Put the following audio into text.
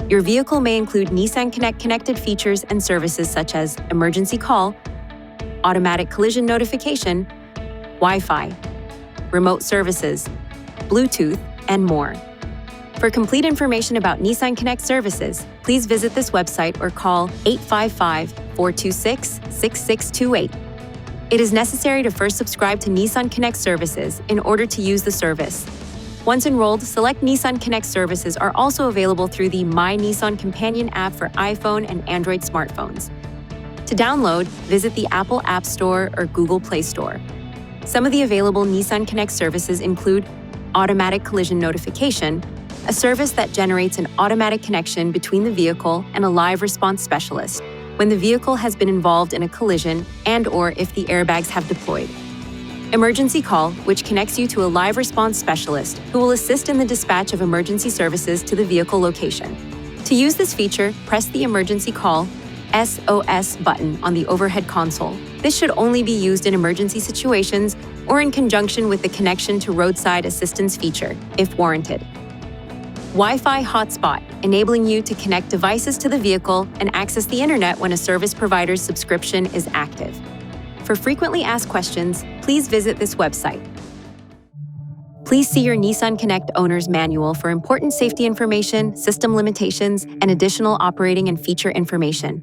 Your vehicle may include NissanConnect connected features and services such as emergency call, automatic collision notification, Wi-Fi, remote services, Bluetooth, and more. For complete information about NissanConnect services, please visit this website or call 855-426-6628. It is necessary to first subscribe to NissanConnect services in order to use the service. Once enrolled, select NissanConnect services are also available through the My Nissan Companion app for iPhone and Android smartphones. To download, visit the Apple App Store or Google Play Store. Some of the available NissanConnect services include automatic collision notification, a service that generates an automatic connection between the vehicle and a live response specialist when the vehicle has been involved in a collision and/or if the airbags have deployed. Emergency call, which connects you to a live response specialist who will assist in the dispatch of emergency services to the vehicle location. To use this feature, press the emergency call SOS button on the overhead console. This should only be used in emergency situations or in conjunction with the connection to roadside assistance feature, if warranted. Wi-Fi hotspot, enabling you to connect devices to the vehicle and access the internet when a service provider's subscription is active. For frequently asked questions, please visit this website. Please see your NissanConnect owner's manual for important safety information, system limitations, and additional operating and feature information.